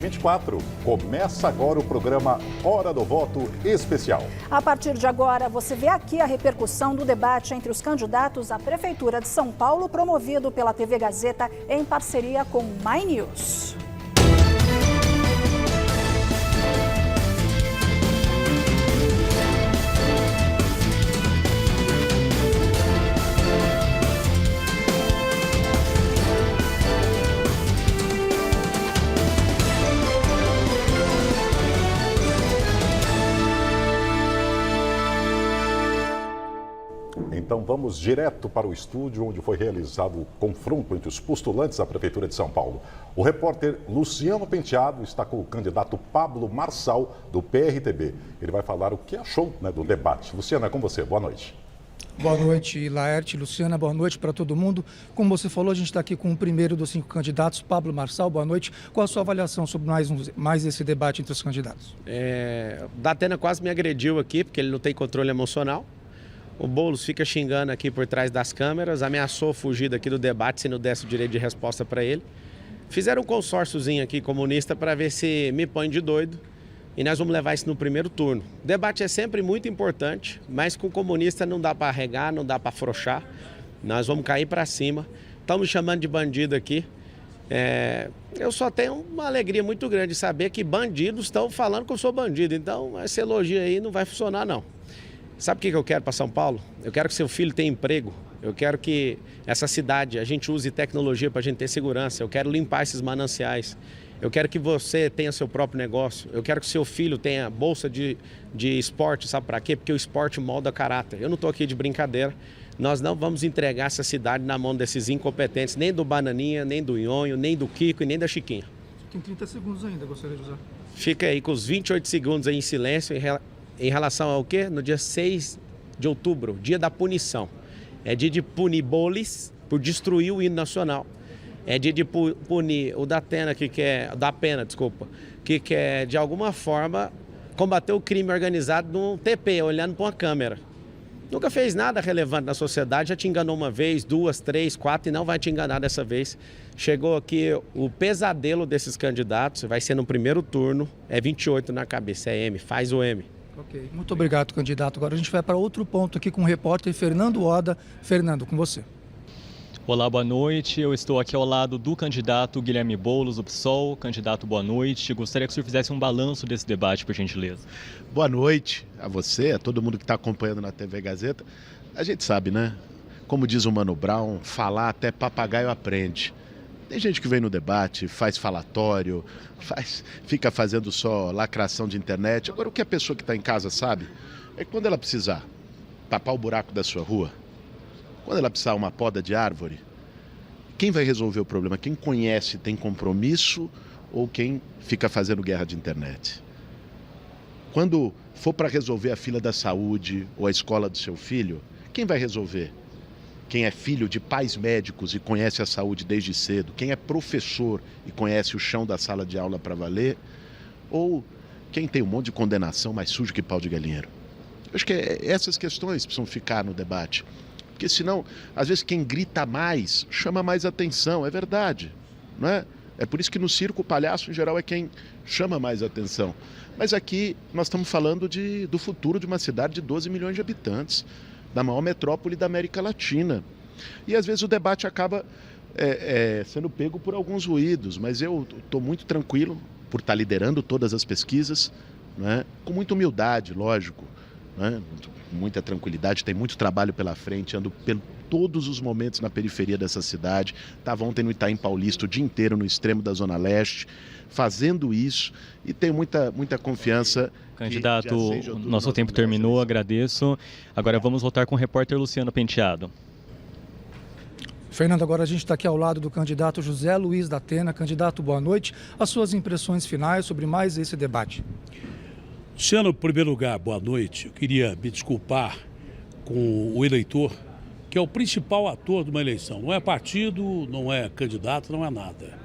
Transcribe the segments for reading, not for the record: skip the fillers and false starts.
24. Começa agora o programa Hora do Voto Especial. A partir de agora, você vê aqui a repercussão do debate entre os candidatos à Prefeitura de São Paulo, promovido pela TV Gazeta em parceria com My News. Então vamos direto para o estúdio onde foi realizado o confronto entre os postulantes à Prefeitura de São Paulo. O repórter Luciano Penteado está com o candidato Pablo Marçal, do PRTB. Ele vai falar o que achou do debate. Luciano, é com você. Boa noite. Boa noite, Laerte, Luciana, boa noite para todo mundo. Como você falou, a gente está aqui com o primeiro dos 5 candidatos, Pablo Marçal, boa noite. Qual a sua avaliação sobre mais esse debate entre os candidatos? O Datena quase me agrediu aqui, porque ele não tem controle emocional. O Boulos fica xingando aqui por trás das câmeras, ameaçou fugir daqui do debate se não desse o direito de resposta para ele. Fizeram um consórciozinho aqui comunista para ver se me põe de doido e nós vamos levar isso no primeiro turno. O debate é sempre muito importante, mas com o comunista não dá para arregar, não dá para afrouxar. Nós vamos cair para cima. Estão me chamando de bandido aqui. Eu só tenho uma alegria muito grande de saber que bandidos estão falando que eu sou bandido. Então esse elogio aí não vai funcionar não. Sabe o que eu quero para São Paulo? Eu quero que seu filho tenha emprego. Eu quero que essa cidade, a gente use tecnologia para a gente ter segurança. Eu quero limpar esses mananciais. Eu quero que você tenha seu próprio negócio. Eu quero que seu filho tenha bolsa de esporte. Sabe para quê? Porque o esporte molda caráter. Eu não estou aqui de brincadeira. Nós não vamos entregar essa cidade na mão desses incompetentes, nem do Bananinha, nem do Nhonho, nem do Kiko e nem da Chiquinha. Tem 30 segundos ainda, gostaria de usar. Fica aí com os 28 segundos aí em silêncio em relação ao quê? No dia 6 de outubro, dia da punição. É dia de punir Boulos por destruir o hino nacional. É dia de punir o Datena, que quer de alguma forma combater o crime organizado num TP, olhando para uma câmera. Nunca fez nada relevante na sociedade, já te enganou uma vez, 2, 3, 4 e não vai te enganar dessa vez. Chegou aqui o pesadelo desses candidatos, vai ser no primeiro turno, é 28 na cabeça, é M, faz o M. Ok, muito obrigado, candidato. Agora a gente vai para outro ponto aqui com o repórter Fernando Oda. Fernando, com você. Olá, boa noite. Eu estou aqui ao lado do candidato Guilherme Boulos, do PSOL. Candidato, boa noite. Gostaria que o senhor fizesse um balanço desse debate, por gentileza. Boa noite a você, a todo mundo que está acompanhando na TV Gazeta. A gente sabe, né? Como diz o Mano Brown, falar até papagaio aprende. Tem gente que vem no debate, faz falatório, fica fazendo só lacração de internet. Agora, o que a pessoa que está em casa sabe é que quando ela precisar tapar o buraco da sua rua, quando ela precisar uma poda de árvore, quem vai resolver o problema? Quem conhece, tem compromisso ou quem fica fazendo guerra de internet? Quando for para resolver a fila da saúde ou a escola do seu filho, quem vai resolver? Quem é filho de pais médicos e conhece a saúde desde cedo, quem é professor e conhece o chão da sala de aula para valer, ou quem tem um monte de condenação mais sujo que pau de galinheiro. Eu acho que essas questões precisam ficar no debate, porque senão, às vezes quem grita mais chama mais atenção, é verdade, não é? É por isso que no circo o palhaço em geral é quem chama mais atenção. Mas aqui nós estamos falando do futuro de uma cidade de 12 milhões de habitantes, da maior metrópole da América Latina. E às vezes o debate acaba sendo pego por alguns ruídos, mas eu estou muito tranquilo por estar liderando todas as pesquisas, né? Com muita humildade, lógico, né? Com muita tranquilidade, tem muito trabalho pela frente, ando todos os momentos na periferia dessa cidade. Estava ontem no Itaim Paulista o dia inteiro no extremo da Zona Leste, fazendo isso e tenho muita confiança. Candidato, nosso tempo terminou, agradeço. Agora vamos voltar com o repórter Luciano Penteado. Fernando, agora a gente está aqui ao lado do candidato José Luiz Datena. Candidato, boa noite. As suas impressões finais sobre mais esse debate. Luciano, em primeiro lugar, boa noite. Eu queria me desculpar com o eleitor, que é o principal ator de uma eleição. Não é partido, não é candidato, não é nada.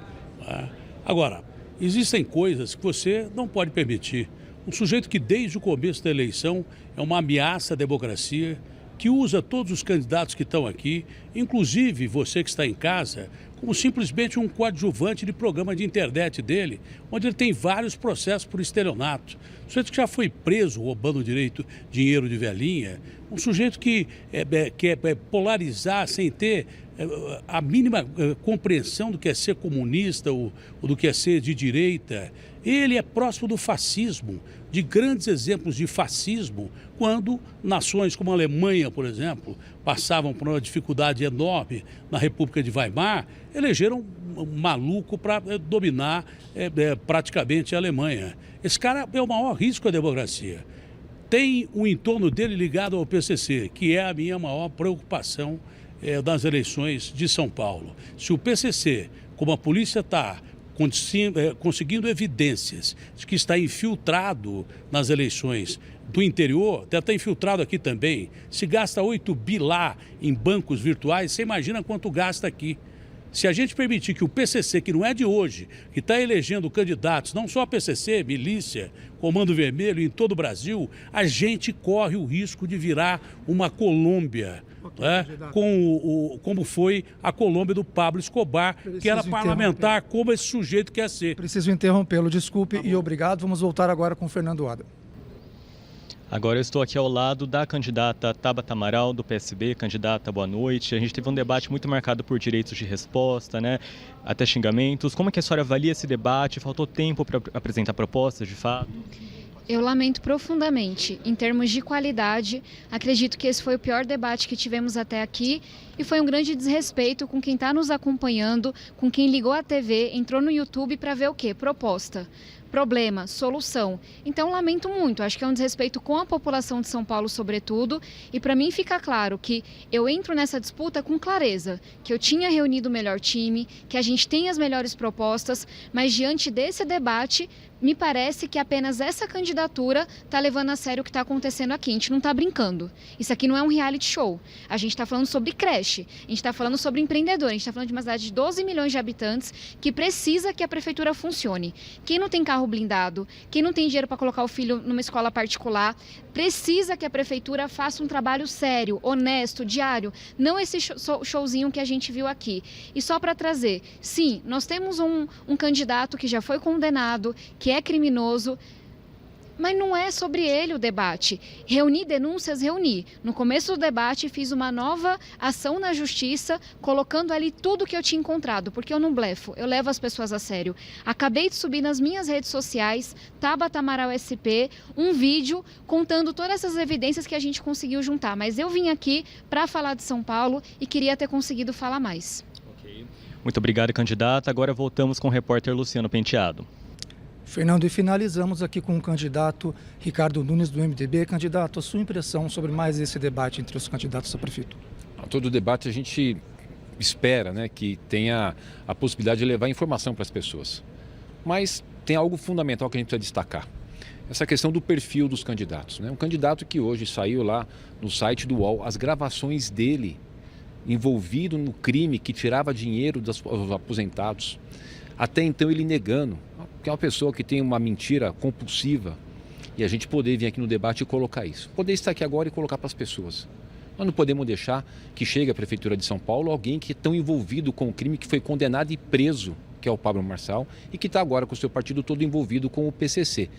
Agora, existem coisas que você não pode permitir. Um sujeito que desde o começo da eleição é uma ameaça à democracia, que usa todos os candidatos que estão aqui, inclusive você que está em casa, como simplesmente um coadjuvante de programa de internet dele, onde ele tem vários processos por estelionato. Um sujeito que já foi preso roubando dinheiro de velhinha, um sujeito que quer polarizar sem ter a mínima compreensão do que é ser comunista ou do que é ser de direita. Ele é próximo do fascismo, de grandes exemplos de fascismo, quando nações como a Alemanha, por exemplo, passavam por uma dificuldade enorme na República de Weimar, elegeram um maluco para dominar praticamente a Alemanha. Esse cara é o maior risco à democracia. Tem o entorno dele ligado ao PCC, que é a minha maior preocupação das eleições de São Paulo. Se o PCC, como a polícia está conseguindo evidências de que está infiltrado nas eleições do interior, até está infiltrado aqui também, se gasta 8 bi lá em bancos virtuais, você imagina quanto gasta aqui. Se a gente permitir que o PCC, que não é de hoje, que está elegendo candidatos, não só a PCC, milícia, Comando Vermelho, em todo o Brasil, a gente corre o risco de virar uma Colômbia, como foi a Colômbia do Pablo Escobar, que era parlamentar, como esse sujeito quer ser. Preciso interrompê-lo, desculpe e obrigado. Vamos voltar agora com o Fernando Ada. Agora eu estou aqui ao lado da candidata Tabata Amaral, do PSB. Candidata, boa noite. A gente teve um debate muito marcado por direitos de resposta, né? Até xingamentos. Como é que a senhora avalia esse debate? Faltou tempo para apresentar propostas, de fato? Eu lamento profundamente. Em termos de qualidade, acredito que esse foi o pior debate que tivemos até aqui e foi um grande desrespeito com quem está nos acompanhando, com quem ligou a TV, entrou no YouTube para ver o quê? Proposta. Problema, solução. Então, lamento muito, acho que é um desrespeito com a população de São Paulo, sobretudo, e para mim fica claro que eu entro nessa disputa com clareza, que eu tinha reunido o melhor time, que a gente tem as melhores propostas, mas diante desse debate, me parece que apenas essa candidatura está levando a sério o que está acontecendo aqui. A gente não está brincando. Isso aqui não é um reality show. A gente está falando sobre creche, a gente está falando sobre empreendedor, a gente está falando de uma cidade de 12 milhões de habitantes que precisa que a prefeitura funcione. Quem não tem carro blindado, quem não tem dinheiro para colocar o filho numa escola particular, precisa que a prefeitura faça um trabalho sério, honesto, diário, não esse showzinho que a gente viu aqui. E só para trazer, sim, nós temos um candidato que já foi condenado, que é criminoso, mas não é sobre ele o debate. Reunir denúncias, reunir. No começo do debate, fiz uma nova ação na justiça, colocando ali tudo que eu tinha encontrado, porque eu não blefo, eu levo as pessoas a sério. Acabei de subir nas minhas redes sociais, Tabata Amaral SP, um vídeo contando todas essas evidências que a gente conseguiu juntar. Mas eu vim aqui para falar de São Paulo e queria ter conseguido falar mais. Okay. Muito obrigado, candidata. Agora voltamos com o repórter Luciano Penteado. Fernando, e finalizamos aqui com o candidato Ricardo Nunes, do MDB. Candidato, a sua impressão sobre mais esse debate entre os candidatos à prefeitura? Todo debate a gente espera, né, que tenha a possibilidade de levar informação para as pessoas. Mas tem algo fundamental que a gente precisa destacar. Essa questão do perfil dos candidatos, né? Um candidato que hoje saiu lá no site do UOL, as gravações dele envolvido no crime que tirava dinheiro dos aposentados. Até então ele negando, que é uma pessoa que tem uma mentira compulsiva, e a gente poder vir aqui no debate e colocar isso. Poder estar aqui agora e colocar para as pessoas. Nós não podemos deixar que chegue à Prefeitura de São Paulo alguém que é tão envolvido com o crime, que foi condenado e preso, que é o Pablo Marçal, e que está agora com o seu partido todo envolvido com o PCC.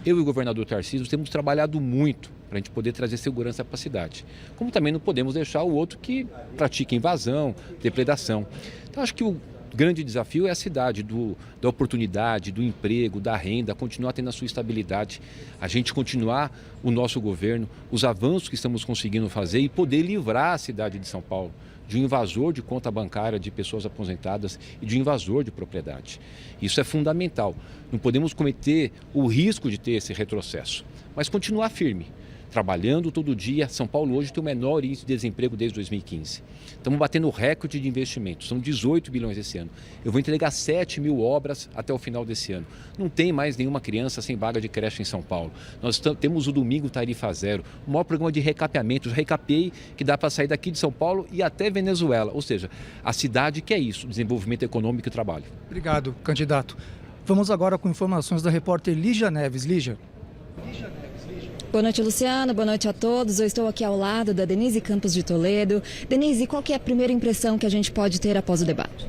Eu e o governador Tarcísio temos trabalhado muito para a gente poder trazer segurança para a cidade. Como também não podemos deixar o outro que pratica invasão, depredação. Então acho que o grande desafio é a cidade, da oportunidade, do emprego, da renda, continuar tendo a sua estabilidade, a gente continuar o nosso governo, os avanços que estamos conseguindo fazer e poder livrar a cidade de São Paulo de um invasor de conta bancária de pessoas aposentadas e de um invasor de propriedade. Isso é fundamental. Não podemos cometer o risco de ter esse retrocesso, mas continuar firme. Trabalhando todo dia. São Paulo hoje tem o menor índice de desemprego desde 2015. Estamos batendo recorde de investimentos, são 18 bilhões esse ano. Eu vou entregar 7 mil obras até o final desse ano. Não tem mais nenhuma criança sem vaga de creche em São Paulo. Nós temos o Domingo Tarifa Zero, o maior programa de recapeamento, recapei, que dá para sair daqui de São Paulo e até Venezuela. Ou seja, a cidade quer isso, desenvolvimento econômico e trabalho. Obrigado, candidato. Vamos agora com informações da repórter Lígia Neves. Lígia. Boa noite, Luciano. Boa noite a todos. Eu estou aqui ao lado da Denise Campos de Toledo. Denise, qual que é a primeira impressão que a gente pode ter após o debate?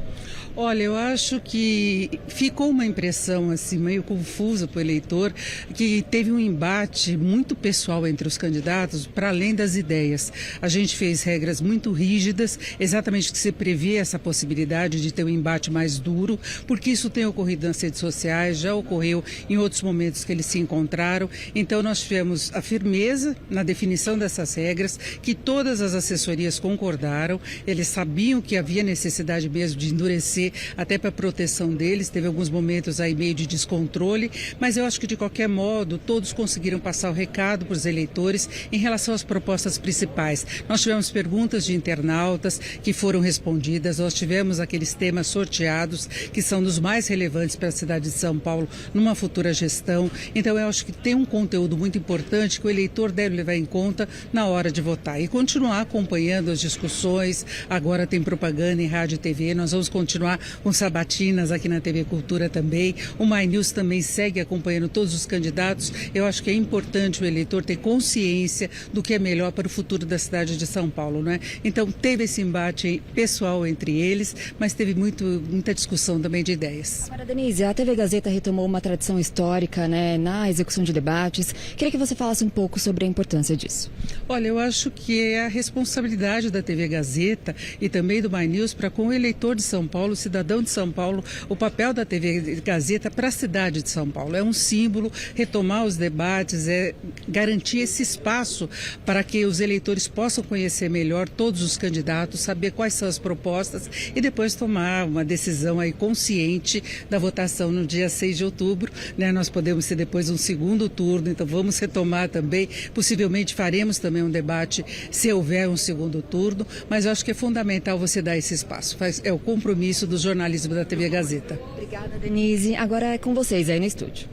Olha, eu acho que ficou uma impressão assim meio confusa para o eleitor, que teve um embate muito pessoal entre os candidatos para além das ideias. A gente fez regras muito rígidas, exatamente que se prevê essa possibilidade de ter um embate mais duro, porque isso tem ocorrido nas redes sociais, já ocorreu em outros momentos que eles se encontraram. Então nós tivemos a firmeza na definição dessas regras, que todas as assessorias concordaram, eles sabiam que havia necessidade mesmo de endurecer até para a proteção deles, teve alguns momentos aí meio de descontrole, mas eu acho que de qualquer modo todos conseguiram passar o recado para os eleitores em relação às propostas principais. Nós tivemos perguntas de internautas que foram respondidas, nós tivemos aqueles temas sorteados que são dos mais relevantes para a cidade de São Paulo numa futura gestão, então eu acho que tem um conteúdo muito importante que o eleitor deve levar em conta na hora de votar e continuar acompanhando as discussões. Agora tem propaganda em rádio e TV, nós vamos continuar com sabatinas aqui na TV Cultura também. O My News também segue acompanhando todos os candidatos. Eu acho que é importante o eleitor ter consciência do que é melhor para o futuro da cidade de São Paulo, não é? Então teve esse embate pessoal entre eles, mas teve muita discussão também de ideias. Agora, Denise, a TV Gazeta retomou uma tradição histórica, né, na execução de debates. Queria que você falasse um pouco sobre a importância disso. Olha, eu acho que é a responsabilidade da TV Gazeta e também do My News para com o eleitor de São Paulo, o cidadão de São Paulo, o papel da TV Gazeta para a cidade de São Paulo. É um símbolo, retomar os debates, é garantir esse espaço para que os eleitores possam conhecer melhor todos os candidatos, saber quais são as propostas e depois tomar uma decisão aí consciente da votação no dia 6 de outubro. Né? Nós podemos ter depois um segundo turno, então vamos retomar também, possivelmente faremos também um debate se houver um segundo turno, mas eu acho que é fundamental você dar esse espaço. É o compromisso do jornalismo da TV Gazeta. Obrigada, Denise. Agora é com vocês aí no estúdio.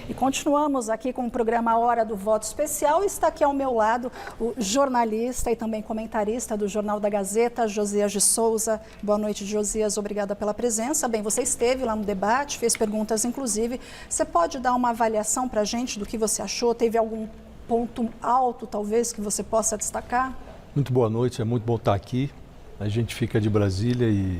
E continuamos aqui com o programa Hora do Voto Especial. Está aqui ao meu lado o jornalista e também comentarista do Jornal da Gazeta, Josias de Souza. Boa noite, Josias. Obrigada pela presença. Bem, você esteve lá no debate, fez perguntas, inclusive. Você pode dar uma avaliação para a gente do que você achou? Teve algum ponto alto, talvez, que você possa destacar? Muito boa noite, é muito bom estar aqui. A gente fica de Brasília e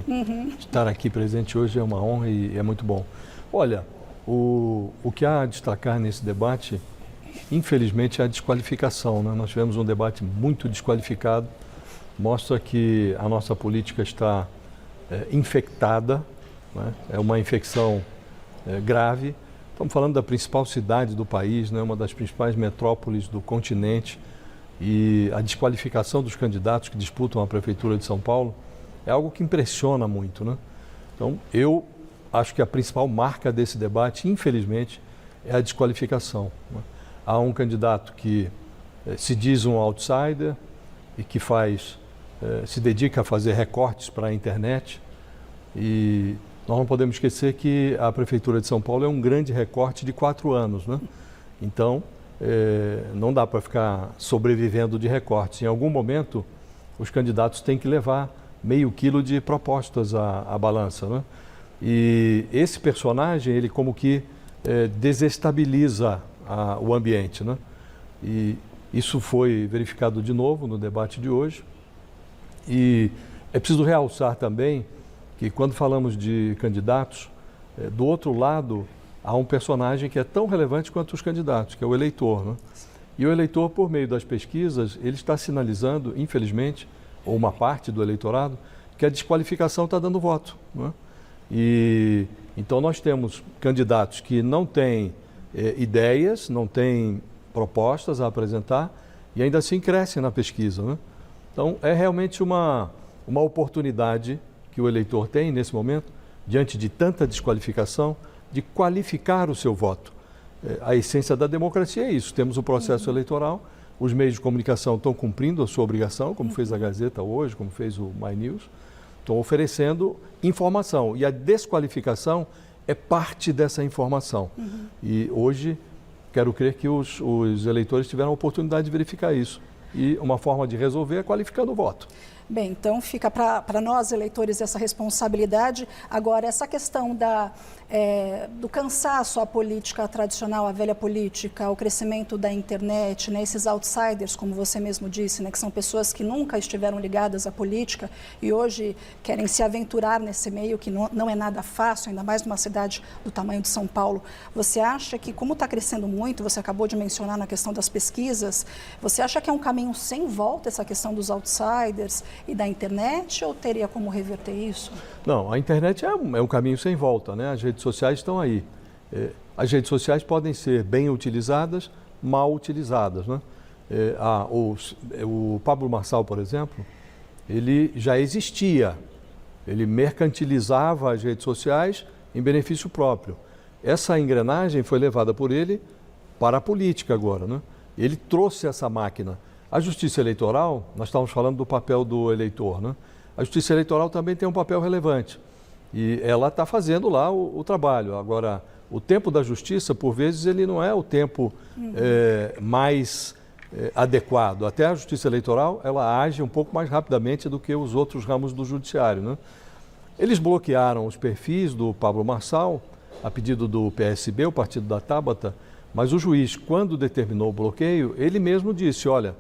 estar aqui presente hoje é uma honra e é muito bom. Olha, o que há a destacar nesse debate, infelizmente, é a desqualificação, né? Nós tivemos um debate muito desqualificado, mostra que a nossa política está infectada, né? É uma infecção grave. Estamos falando da principal cidade do país, né? Uma das principais metrópoles do continente, e a desqualificação dos candidatos que disputam a Prefeitura de São Paulo é algo que impressiona muito, né? Então, eu acho que a principal marca desse debate, infelizmente, é a desqualificação, né? Há um candidato que se diz um outsider e que se dedica a fazer recortes para a internet, e nós não podemos esquecer que a Prefeitura de São Paulo é um grande recorte de 4 anos, né? Então, não dá para ficar sobrevivendo de recortes. Em algum momento, os candidatos têm que levar meio quilo de propostas à balança, né? E esse personagem, ele como que desestabiliza o ambiente, né? E isso foi verificado de novo no debate de hoje. E é preciso realçar também que quando falamos de candidatos, do outro lado há um personagem que é tão relevante quanto os candidatos, que é o eleitor, né? E o eleitor, por meio das pesquisas, ele está sinalizando, infelizmente, ou uma parte do eleitorado, que a desqualificação está dando voto, né? E então nós temos candidatos que não têm ideias, não têm propostas a apresentar e ainda assim crescem na pesquisa, né? Então é realmente uma oportunidade que o eleitor tem nesse momento, diante de tanta desqualificação, de qualificar o seu voto. A essência da democracia é isso, temos o processo eleitoral, os meios de comunicação estão cumprindo a sua obrigação, como fez a Gazeta hoje, como fez o My News, estão oferecendo informação, e a desqualificação é parte dessa informação. E hoje, quero crer que os eleitores tiveram a oportunidade de verificar isso. E uma forma de resolver é qualificando o voto. Bem, então fica para nós, eleitores, essa responsabilidade. Agora, essa questão do cansaço à política tradicional, à velha política, ao crescimento da internet, né, esses outsiders, como você mesmo disse, né, que são pessoas que nunca estiveram ligadas à política e hoje querem se aventurar nesse meio, que não é nada fácil, ainda mais numa cidade do tamanho de São Paulo. Você acha que, como está crescendo muito, você acabou de mencionar na questão das pesquisas, você acha que é um caminho sem volta essa questão dos outsiders e da internet, ou teria como reverter isso? Não, a internet é um caminho sem volta, né? As redes sociais estão aí. As redes sociais podem ser bem utilizadas, mal utilizadas, né? O Pablo Marçal, por exemplo, ele já existia, ele mercantilizava as redes sociais em benefício próprio. Essa engrenagem foi levada por ele para a política agora, né? Ele trouxe essa máquina. A justiça eleitoral, nós estávamos falando do papel do eleitor, né? A justiça eleitoral também tem um papel relevante e ela está fazendo lá o trabalho. Agora, o tempo da justiça, por vezes, ele não é o tempo mais adequado. Até a justiça eleitoral, ela age um pouco mais rapidamente do que os outros ramos do judiciário, né? Eles bloquearam os perfis do Pablo Marçal, a pedido do PSB, o partido da Tabata, mas o juiz, quando determinou o bloqueio, ele mesmo disse, olha,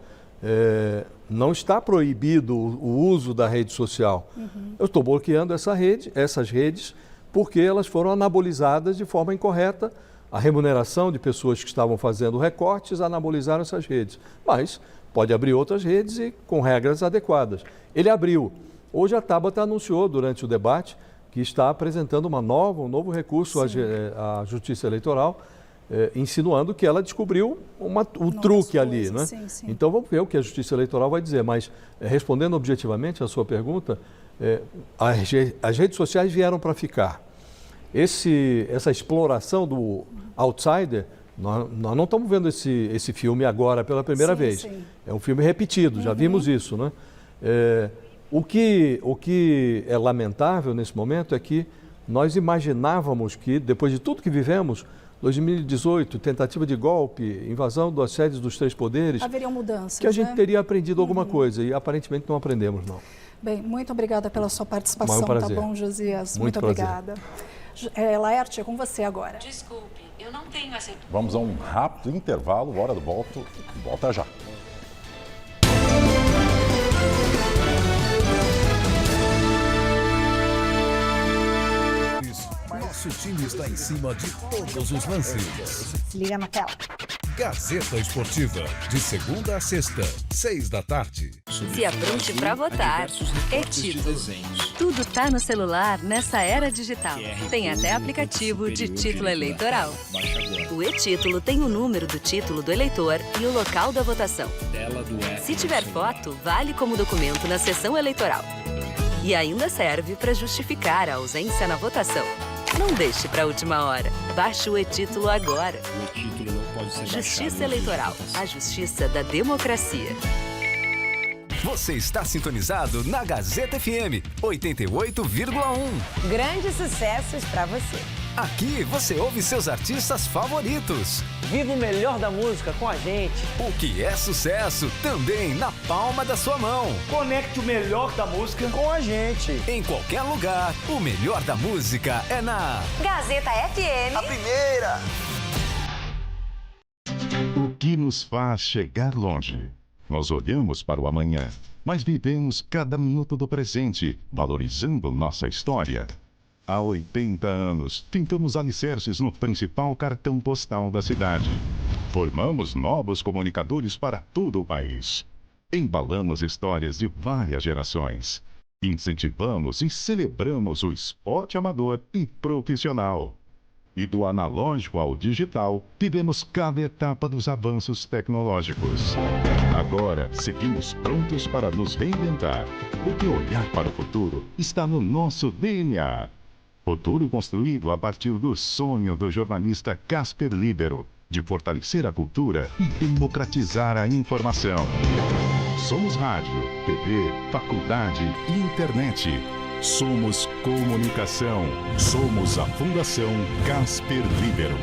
não está proibido o uso da rede social. Eu estou bloqueando essas redes, porque elas foram anabolizadas de forma incorreta. A remuneração de pessoas que estavam fazendo recortes anabolizaram essas redes. Mas pode abrir outras redes e com regras adequadas. Ele abriu. Hoje a Tabata anunciou durante o debate que está apresentando um novo recurso à Justiça Eleitoral, insinuando que ela descobriu um truque ali, né? Sim. Então vamos ver o que a Justiça Eleitoral vai dizer, mas respondendo objetivamente à sua pergunta, as redes sociais vieram para ficar. Essa exploração do outsider, nós não estamos vendo esse filme agora pela primeira vez. Sim. É um filme repetido, já vimos isso, né? O que é lamentável nesse momento é que nós imaginávamos que, depois de tudo que vivemos, 2018, tentativa de golpe, invasão das sedes dos 3 poderes, haveriam mudanças, que a gente teria aprendido alguma coisa e aparentemente não aprendemos, não. Bem, muito obrigada pela sua participação, tá bom, Josias? Muito obrigada. Laerte, é com você agora. Desculpe, eu não tenho essa... Vamos a um rápido intervalo, hora do volta já. Nosso time está em cima de todos os lances. Se liga na tela. Gazeta Esportiva, de segunda a sexta, 6 da tarde. Se apronte para votar. E-Título. Tudo tá no celular nessa era digital. Tem até aplicativo de título eleitoral. O E-Título tem o número do título do eleitor e o local da votação. Se tiver foto, vale como documento na sessão eleitoral. E ainda serve para justificar a ausência na votação. Não deixe para a última hora. Baixe o E-Título agora. O E-Título não pode ser Justiça Eleitoral. A justiça da democracia. Você está sintonizado na Gazeta FM 88,1. Grandes sucessos para você. Aqui você ouve seus artistas favoritos. Viva o melhor da música com a gente. O que é sucesso também na palma da sua mão. Conecte o melhor da música com a gente. Em qualquer lugar, o melhor da música é na Gazeta FM. A primeira. O que nos faz chegar longe? Nós olhamos para o amanhã, mas vivemos cada minuto do presente, valorizando nossa história. Há 80 anos, pintamos alicerces no principal cartão postal da cidade. Formamos novos comunicadores para todo o país. Embalamos histórias de várias gerações. Incentivamos e celebramos o esporte amador e profissional. E do analógico ao digital, vivemos cada etapa dos avanços tecnológicos. Agora, seguimos prontos para nos reinventar, porque olhar para o futuro está no nosso DNA. Futuro construído a partir do sonho do jornalista Casper Libero, de fortalecer a cultura e democratizar a informação. Somos rádio, TV, faculdade e internet. Somos comunicação. Somos a Fundação Casper Libero.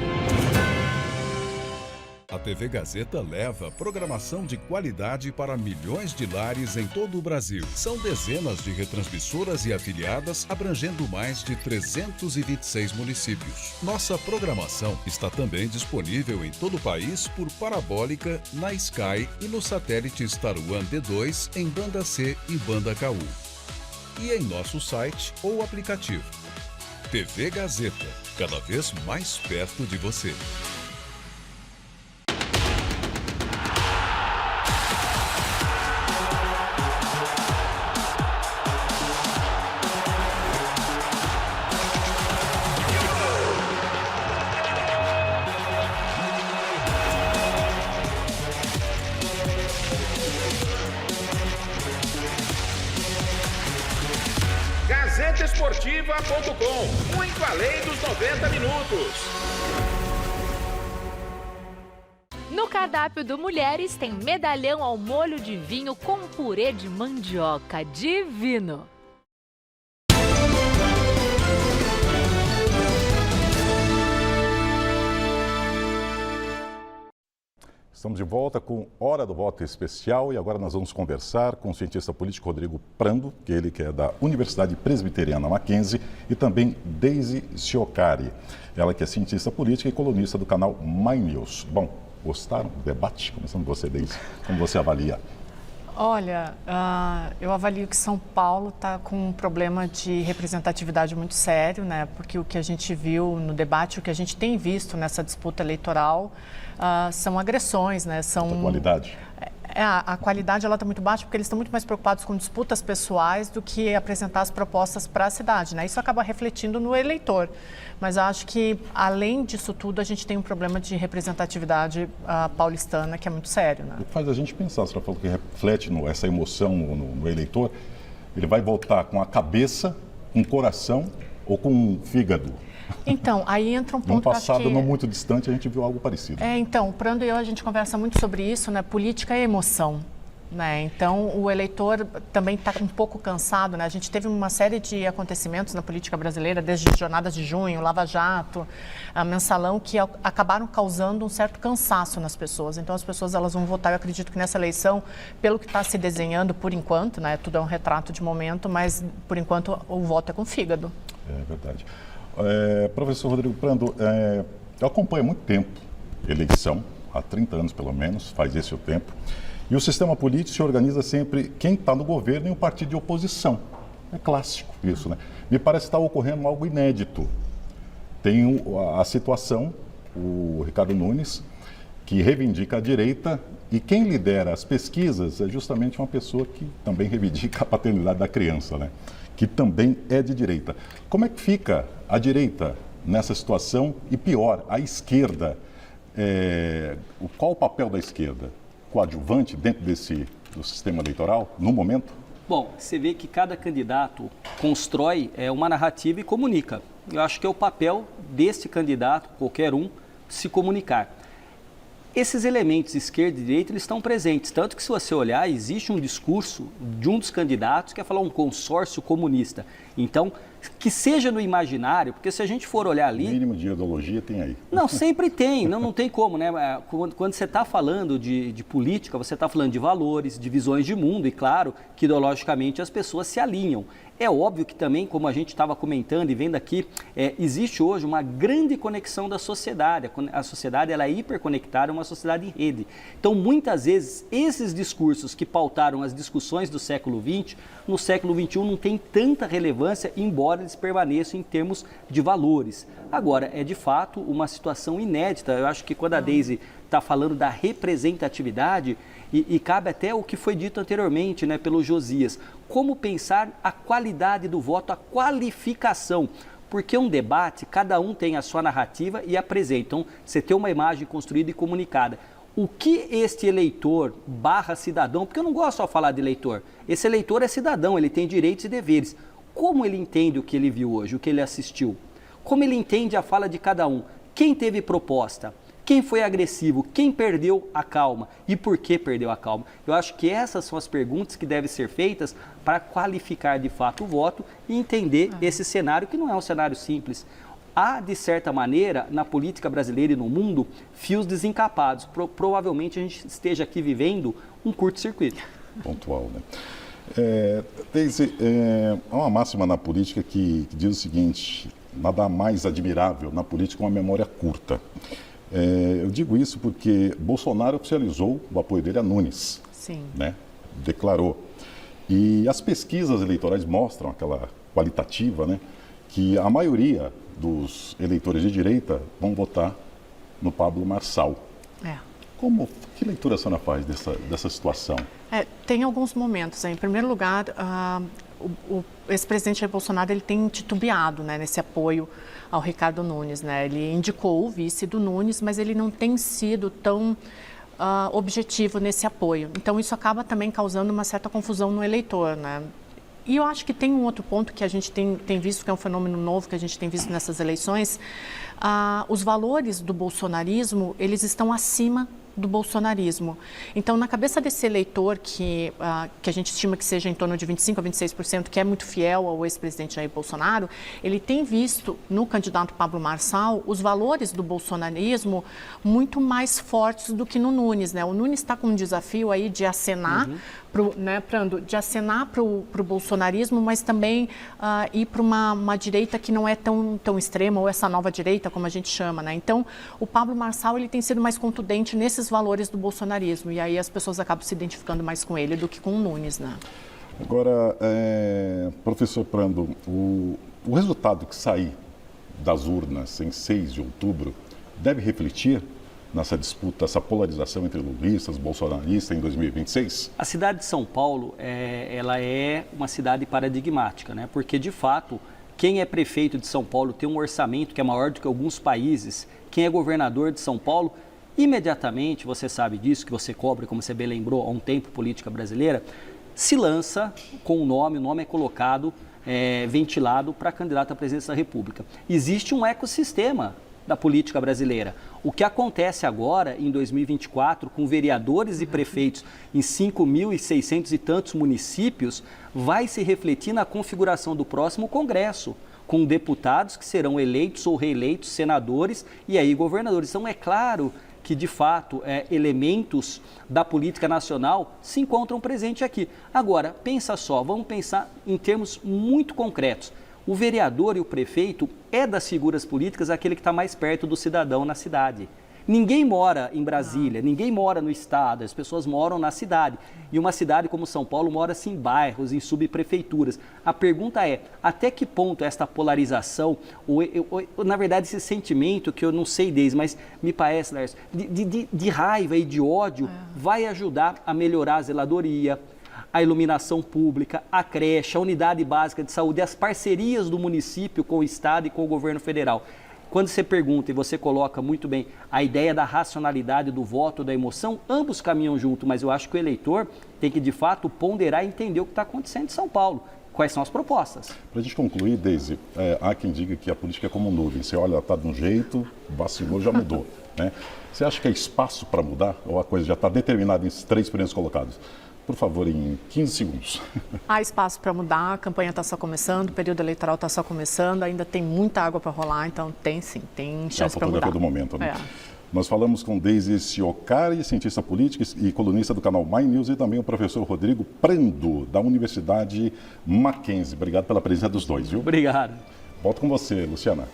A TV Gazeta leva programação de qualidade para milhões de lares em todo o Brasil. São dezenas de retransmissoras e afiliadas, abrangendo mais de 326 municípios. Nossa programação está também disponível em todo o país por parabólica, na Sky e no satélite Star One D2 em banda C e banda KU. E em nosso site ou aplicativo. TV Gazeta, cada vez mais perto de você. GazetaEsportiva.com, muito além dos 90 minutos. No cardápio do Mulheres tem medalhão ao molho de vinho com purê de mandioca. Divino! Estamos de volta com Hora do Voto Especial e agora nós vamos conversar com o cientista político Rodrigo Prando, que é da Universidade Presbiteriana Mackenzie, e também Deise Ciocari, ela que é cientista política e colunista do canal My News. Bom, gostaram do debate? Começando com você, Deise. Como você avalia? Olha, eu avalio que São Paulo está com um problema de representatividade muito sério, né? Porque o que a gente viu no debate, o que a gente tem visto nessa disputa eleitoral são agressões, né? São a qualidade. A qualidade ela está muito baixa porque eles estão muito mais preocupados com disputas pessoais do que apresentar as propostas para a cidade, né? Isso acaba refletindo no eleitor. Mas acho que, além disso tudo, a gente tem um problema de representatividade paulistana que é muito sério, né? O que faz a gente pensar, você falou que reflete essa emoção no eleitor, ele vai votar com a cabeça, com o coração ou com o fígado? Então, aí entra um ponto no passado, que... não muito distante, a gente viu algo parecido. Então, o Prando e eu, a gente conversa muito sobre isso, né? Política é emoção, né? Então, o eleitor também está um pouco cansado, né? A gente teve uma série de acontecimentos na política brasileira, desde jornadas de junho, Lava Jato, a Mensalão, que acabaram causando um certo cansaço nas pessoas. Então, as pessoas elas vão votar, eu acredito que nessa eleição, pelo que está se desenhando por enquanto, né? Tudo é um retrato de momento, mas por enquanto o voto é com fígado. É verdade. Professor Rodrigo Prando, eu acompanho há muito tempo eleição, há 30 anos pelo menos, faz esse o tempo, e o sistema político se organiza sempre quem está no governo e o partido de oposição. É clássico isso, né? Me parece que está ocorrendo algo inédito. Tem a situação, o Ricardo Nunes, que reivindica a direita, e quem lidera as pesquisas é justamente uma pessoa que também reivindica a paternidade da criança, né? Que também é de direita. Como é que fica a direita nessa situação e, pior, a esquerda? Qual o papel da esquerda? Coadjuvante dentro do sistema eleitoral, no momento? Bom, você vê que cada candidato constrói uma narrativa e comunica. Eu acho que é o papel desse candidato, qualquer um, se comunicar. Esses elementos, esquerda e direita, eles estão presentes. Tanto que, se você olhar, existe um discurso de um dos candidatos que é falar um consórcio comunista. Então, que seja no imaginário, porque se a gente for olhar ali... O mínimo de ideologia tem aí. Não, sempre tem, não tem como, né? Quando você está falando de política, você está falando de valores, de visões de mundo, e claro que ideologicamente as pessoas se alinham. É óbvio que também, como a gente estava comentando e vendo aqui, existe hoje uma grande conexão da sociedade. A sociedade ela é hiperconectada, é uma sociedade em rede. Então, muitas vezes, esses discursos que pautaram as discussões do século XX, no século XXI não tem tanta relevância, embora eles permaneçam em termos de valores. Agora, é de fato uma situação inédita. Eu acho que quando a Deise está falando da representatividade, e cabe até o que foi dito anteriormente, né, pelo Josias, como pensar a qualidade do voto, a qualificação. Porque um debate, cada um tem a sua narrativa e apresenta. Então, você tem uma imagem construída e comunicada. O que este eleitor / cidadão, porque eu não gosto só de falar de eleitor, esse eleitor é cidadão, ele tem direitos e deveres. Como ele entende o que ele viu hoje, o que ele assistiu? Como ele entende a fala de cada um? Quem teve proposta? Quem foi agressivo? Quem perdeu a calma? E por que perdeu a calma? Eu acho que essas são as perguntas que devem ser feitas para qualificar de fato o voto e entender esse cenário, que não é um cenário simples. há, de certa maneira, na política brasileira e no mundo, fios desencapados. Provavelmente a gente esteja aqui vivendo um curto-circuito. Pontual, né? Deise, há uma máxima na política que diz o seguinte: nada mais admirável na política uma memória curta. Eu digo isso porque Bolsonaro oficializou o apoio dele a Nunes. Sim. Né? Declarou. E as pesquisas eleitorais mostram, aquela qualitativa, né, que a maioria dos eleitores de direita vão votar no Pablo Marçal. Que leitura a senhora faz dessa situação? Tem alguns momentos. Em primeiro lugar, o ex-presidente Jair Bolsonaro ele tem titubeado, né, nesse apoio ao Ricardo Nunes. Né? Ele indicou o vice do Nunes, mas ele não tem sido tão objetivo nesse apoio. Então, isso acaba também causando uma certa confusão no eleitor. Né? E eu acho que tem um outro ponto que a gente tem visto, que é um fenômeno novo que a gente tem visto nessas eleições. Os valores do bolsonarismo, eles estão acima do bolsonarismo. Então, na cabeça desse eleitor que a gente estima que seja em torno de 25% a 26%, que é muito fiel ao ex-presidente Jair Bolsonaro, ele tem visto no candidato Pablo Marçal os valores do bolsonarismo muito mais fortes do que no Nunes. Né? O Nunes está com um desafio aí de acenar, de acenar para o bolsonarismo, mas também ir para uma direita que não é tão extrema, ou essa nova direita, como a gente chama. Né? Então, o Pablo Marçal ele tem sido mais contundente nesses valores do bolsonarismo, e aí as pessoas acabam se identificando mais com ele do que com o Nunes. Né? Agora, professor Prando, o resultado que sair das urnas em 6 de outubro deve refletir nessa disputa, essa polarização entre lulistas e bolsonaristas em 2026? A cidade de São Paulo, ela é uma cidade paradigmática, né? Porque, de fato, quem é prefeito de São Paulo tem um orçamento que é maior do que alguns países. Quem é governador de São Paulo, imediatamente, você sabe disso, que você cobre, como você bem lembrou, há um tempo, política brasileira, se lança com o nome é colocado, ventilado para candidato à presidência da República. Existe um ecossistema da política brasileira. O que acontece agora, em 2024, com vereadores e prefeitos em 5.600 e tantos municípios, vai se refletir na configuração do próximo Congresso, com deputados que serão eleitos ou reeleitos, senadores e aí governadores. Então, é claro que, de fato, elementos da política nacional se encontram presentes aqui. Agora, pensa só, vamos pensar em termos muito concretos. O vereador e o prefeito é das figuras políticas aquele que está mais perto do cidadão na cidade. Ninguém mora em Brasília, ninguém mora no estado, as pessoas moram na cidade. E uma cidade como São Paulo mora-se em bairros, em subprefeituras. A pergunta é, até que ponto esta polarização, ou na verdade esse sentimento, que eu não sei desde, mas me parece, Lércio, de raiva e de ódio, vai ajudar a melhorar a zeladoria, a iluminação pública, a creche, a unidade básica de saúde, as parcerias do município com o Estado e com o governo federal. Quando você pergunta e você coloca muito bem a ideia da racionalidade do voto, da emoção, ambos caminham junto, mas eu acho que o eleitor tem que, de fato, ponderar e entender o que está acontecendo em São Paulo. Quais são as propostas? Para a gente concluir, Deise, há quem diga que a política é como nuvem. Você olha, está de um jeito, vacilou, já mudou. Né? Você acha que há espaço para mudar ou a coisa já está determinada em 3 primeiros colocados? Por favor, em 15 segundos. Há espaço para mudar, a campanha está só começando, o período eleitoral está só começando, ainda tem muita água para rolar, então tem sim, tem chance para mudar. É a fotografia do momento, né? Nós falamos com Deise Ciocari, cientista política e colunista do canal My News, e também o professor Rodrigo Prando, da Universidade Mackenzie. Obrigado pela presença dos dois, viu? Obrigado. Volto com você, Luciana.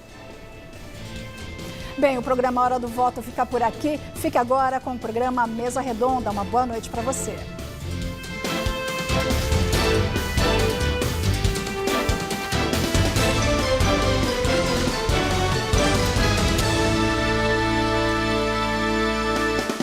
Bem, o programa Hora do Voto fica por aqui. Fique agora com o programa Mesa Redonda. Uma boa noite para você.